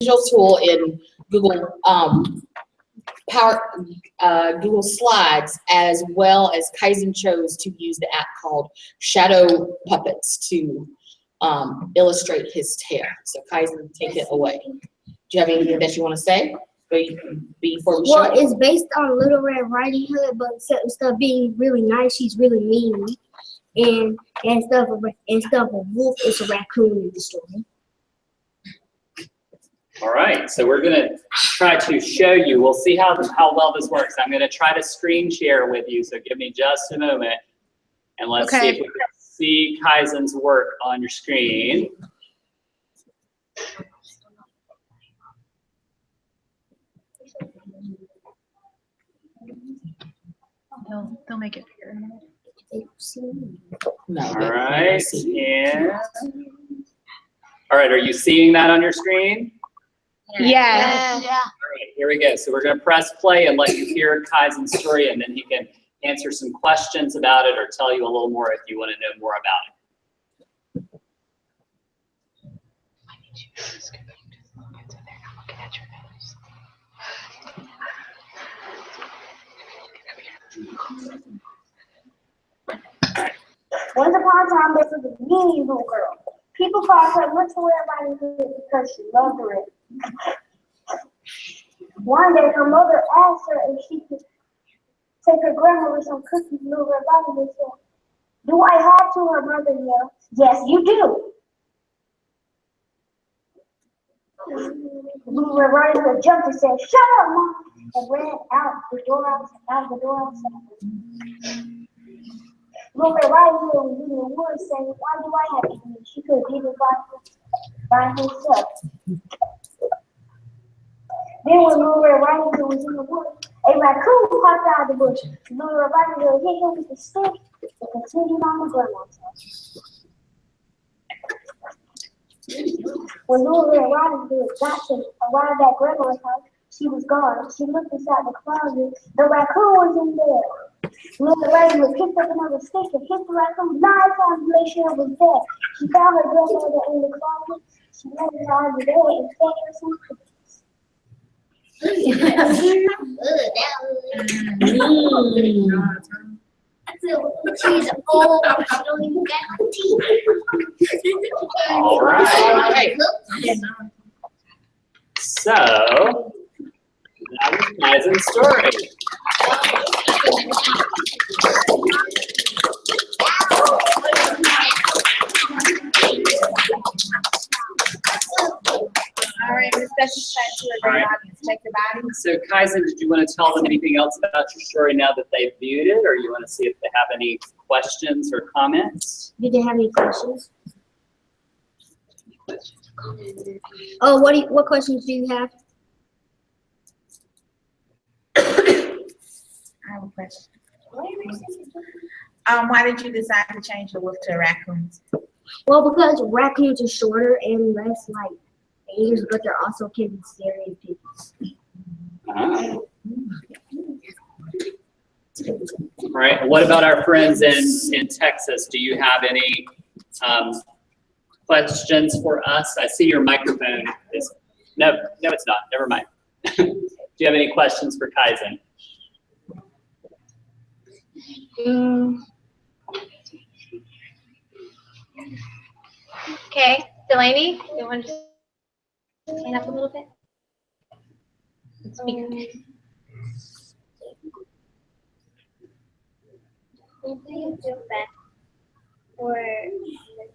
digital tool in Google Google Slides, as well as Kaizen chose to use the app called Shadow Puppets to illustrate his tale. So Kaizen, take it away. Do you have anything that you want to say before we show it? Well, it's based on Little Red Riding Hood, but instead of being really nice, she's really mean. And instead of a wolf, it's a raccoon in the story. All right, so we're gonna try to show you. We'll see how well this works. I'm gonna try to screen share with you, so give me just a moment, and let's see if we can see Kaizen's work on your screen. They'll make it bigger in a minute. All right, and all right, are you seeing that on your screen? Yes. All right, here we go. So we're going to press play and let you hear Kaizen's story, and then he can answer some questions about it or tell you a little more if you want to know more about it. Once upon a time, there was a mean little girl. People called her Little Red Riding Hood because she loved red. One day, her mother asked her if she could take her grandmother some cookies. Little Red Riding Hood said, "Do I have to?" Her mother yelled, "Yes, you do." Little Red Riding Hood jumped and said, "Shut up, Mom," and ran out the door outside. Little Red Riding Hood was in the woods saying, "Why do I have to do it? She could have did it by herself." Then when Little Red Riding Hood was in the woods, a raccoon popped out of the bush. Little Red Riding Hood hit him with a stick and continued on the grandma's house. When Little Red Riding Hood arrived at grandma's house, she was gone. She looked inside the closet. The raccoon was in there. Little Red Riding Hood picked up another stick and hit the raccoon 9 times to make sure it was dead. She found her grandmother in the closet. She laid her on the bed and fed her some cookies. She's old. She don't even get her teeth. All right. So that was Kaizen's story. All right, Miss Betsy, time to a great audience. Check the body. So Kaizen, did you want to tell them anything else about your story now that they've viewed it, or you want to see if they have any questions or comments? Did they have any questions? Oh, what questions do you have? I have a question. Why did you decide to change the wolf to a raccoon? Well, because raccoons are shorter and less like ears, but they're also can be scary and people. All right. What about our friends in Texas? Do you have any questions for us? I see your microphone is no, it's not. Never mind. Do you have any questions for Kaizen? Okay, Delaney, you want to stand up a little bit? Speak. Who do you feel bad for the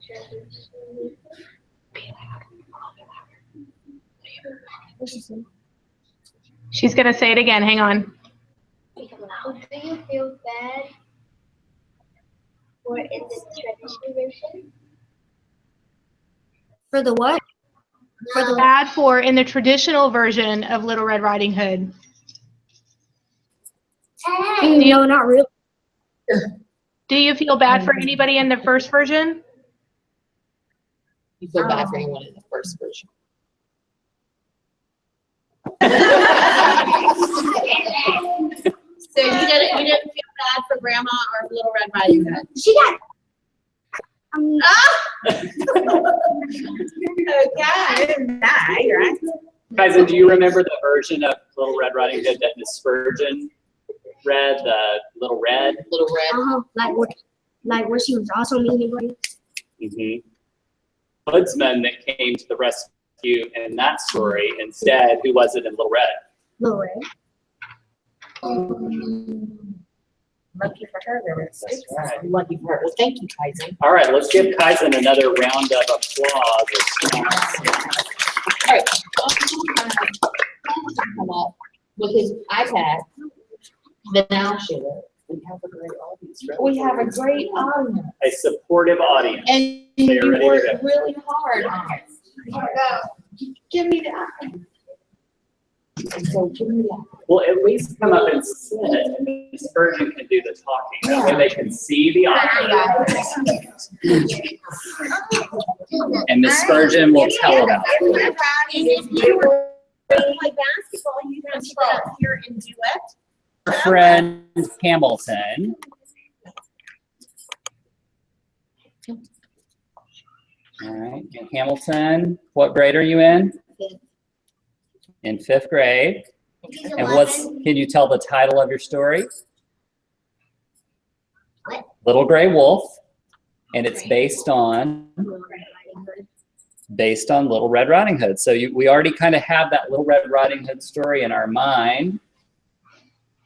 tradition? She's gonna say it again. Hang on. Who do you feel bad for in the traditional version? For the what? For the bad for in the traditional version of Little Red Riding Hood. No, not really. Do you feel bad for anybody in the first version? You feel bad for anyone in the first version. So you didn't feel bad for Grandma or Little Red Riding Hood? She got. Okay, I didn't die, right? Kaizen, do you remember the version of Little Red Riding Hood that Miss Spurgeon read, the Little Red? Little Red. Like where she was also meeting everybody. Mm-hmm. Woodsman that came to the rescue in that story instead, who was it in Little Red? Little Red. Lucky for her, there was. That's right. Lucky for her. Well, thank you, Kaizen. All right, let's give Kaizen another round of applause. All right. Come up with his iPad. Then I'll share it. We have a great audience. Right? We have a great audience. A supportive audience. And They're you ready to worked go. really hard on it. Give me that. So give me that. Well, at least come up and sit. Miss Spurgeon can do the talking. That way they can see the audience. And Miss Spurgeon will tell about it. If you were play basketball, you have to get up here and do it. Our friend Hamilton. All right, and Hamilton, what grade are you in? In 5th grade. And can you tell the title of your story? Little Gray Wolf. And it's based on Little Red Riding Hood. So we already kind of have that Little Red Riding Hood story in our mind.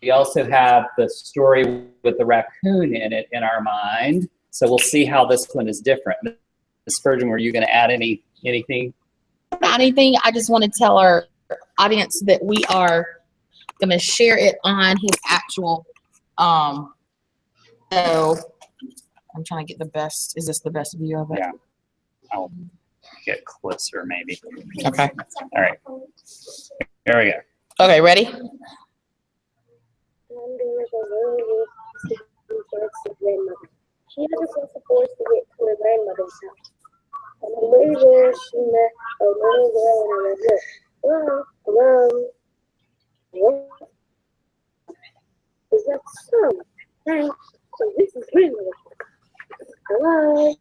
We also have the story with the raccoon in it in our mind. So we'll see how this one is different. Ms. Spurgeon, were you going to add anything? Not anything. I just want to tell our audience that we are going to share it on his actual. So I'm trying to get the best. Is this the best view of it? Yeah. I'll get closer maybe. Okay. All right. There we go. Okay. Ready? She had to cross the forest to get to her grandmother's house. On the way there, she met a little girl in a red dress. Hello. What? Is that so? Thanks. So this is grandmother. Hello.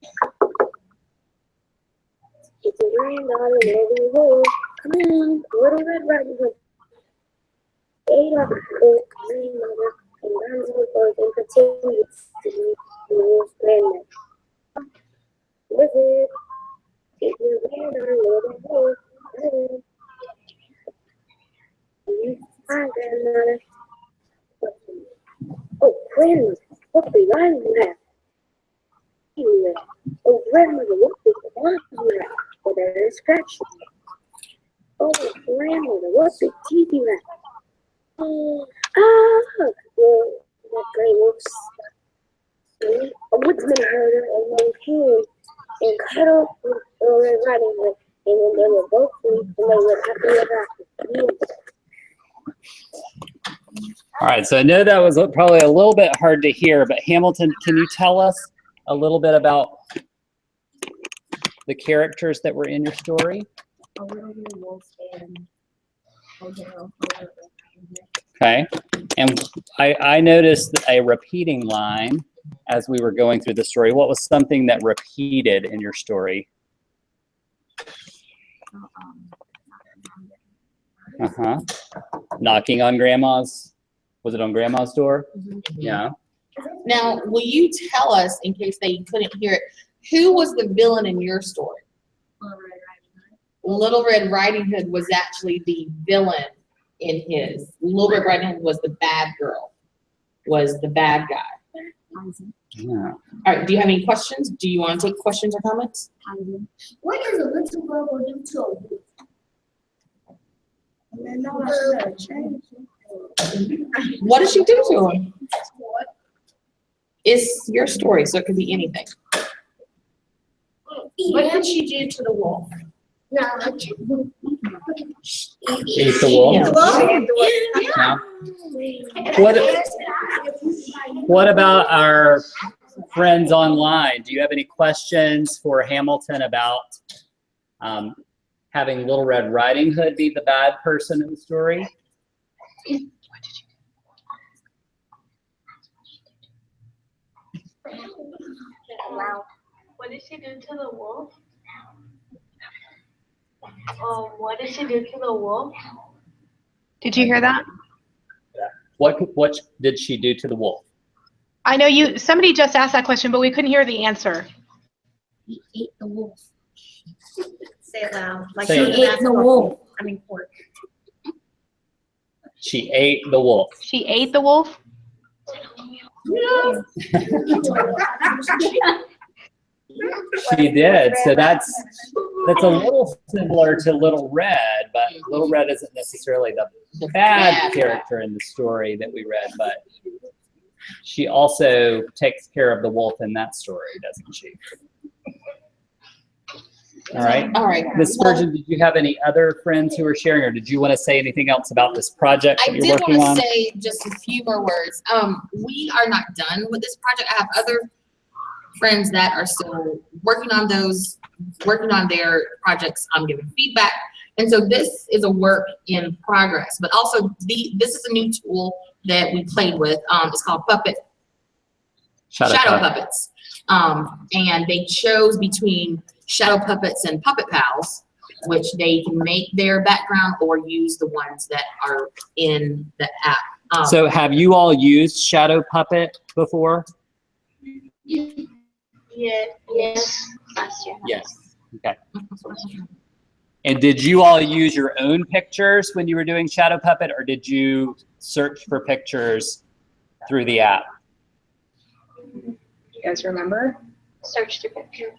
It's a granddaughter, Little Hood. Come in, Little Red Riding Hood. Ate up the grandmother and ran to the forest and pretended to be Little grandmother. Listen, it's your granddaughter, Little Hood. Hi, grandmother. Oh, grandmother, what the line you have? Oh, grandmother, what the line you have? Oh, there's a scratch. Oh, grandmother, what big teeth you have? Oh, well, that gray wolf's a woodsman heard her and then came and cuddled with Little Red Riding Hood, and then they were both asleep and they were happy ever after. All right, so I know that was probably a little bit hard to hear, but Hamilton, can you tell us a little bit about the characters that were in your story? A little bit of wolf and Okay, and I noticed a repeating line as we were going through the story. What was something that repeated in your story? Knocking on Grandma's, was it on Grandma's door? Yeah. Now, will you tell us, in case they couldn't hear it, who was the villain in your story? Little Red Riding Hood was actually the villain in his. Little Red Riding Hood was the bad girl, was the bad guy. Yeah. All right, do you have any questions? Do you want to take questions or comments? what does a little girl do to a wolf? What did she do to him? It's your story, so it could be anything. What did she do to the wolf? Eat the wolf? No. What about our friends online? Do you have any questions for Hamilton about having Little Red Riding Hood be the bad person in the story? What did she do to the wolf? What did she do to the wolf? Did you hear that? What did she do to the wolf? I know somebody just asked that question, but we couldn't hear the answer. He ate the wolf. Say it loud. Like Say she it. ate the wolf. I mean pork. She ate the wolf. She ate the wolf? She did. So that's a little similar to Little Red, but Little Red isn't necessarily the bad character in the story that we read, but she also takes care of the wolf in that story, doesn't she? All right. All right. Ms. Spurgeon, did you have any other friends who were sharing, or did you want to say anything else about this project I that you're did working want on? to say just a few more words. We are not done with this project. I have other friends that are still working on their projects. I'm giving feedback. And so this is a work in progress, but also this is a new tool that we played with. It's called Shadow Puppets. And they chose between Shadow Puppets and Puppet Pals, which they can make their background or use the ones that are in the app. So have you all used Shadow Puppet before? Yes. Last year. Yes. Okay. And did you all use your own pictures when you were doing Shadow Puppet, or did you search for pictures through the app? You guys remember? Search the pictures.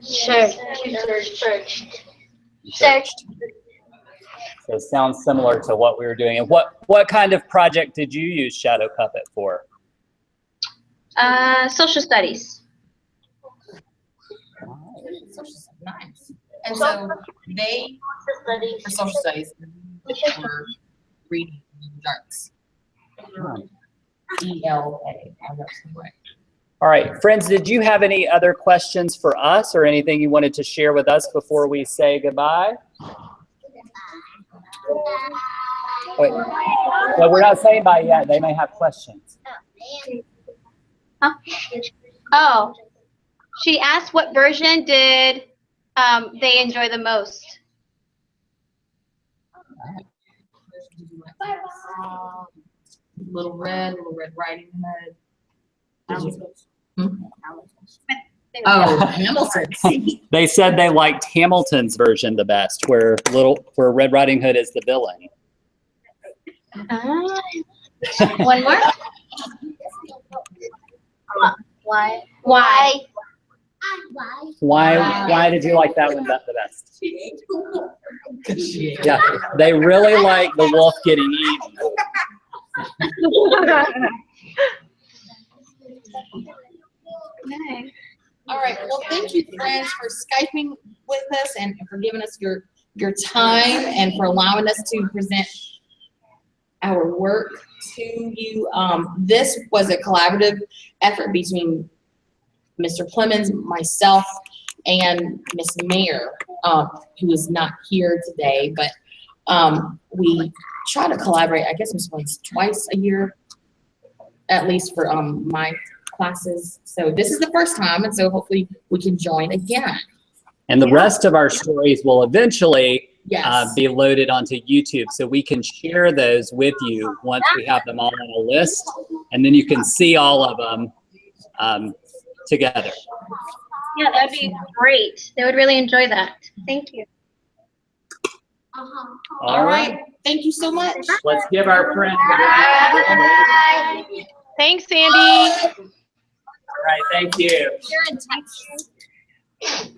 Searched. Searched. So it sounds similar to what we were doing. And what kind of project did you use Shadow Puppet for? Social studies. Nice. And so they, for social studies, were reading darts. ELA. All right, friends, did you have any other questions for us or anything you wanted to share with us before we say goodbye? Wait, no, we're not saying bye yet. They may have questions. Huh? Oh, she asked what version did they enjoy the most? Little Red Riding Hood. Oh, Hamilton. They said they liked Hamilton's version the best, where Red Riding Hood is the villain. One more? Why? Why? Why did you like that one the best? Yeah, they really like the wolf getting eaten. Okay. All right. Well, thank you, friends, for Skyping with us and for giving us your time and for allowing us to present our work to you. This was a collaborative effort between Mr. Clemens, myself, and Miss Mayer, who is not here today, but we try to collaborate, I guess, twice a year, at least for my classes. So this is the first time, and so hopefully we can join again. And the rest of our stories will eventually Yes. be loaded onto YouTube, so we can share those with you once we have them all on a list, and then you can see all of them together. Yeah, that'd be great. They would really enjoy that. Thank you. All right. Thank you so much. Let's give our friend. Thanks, Sandy. All right, thank you. You're in touch.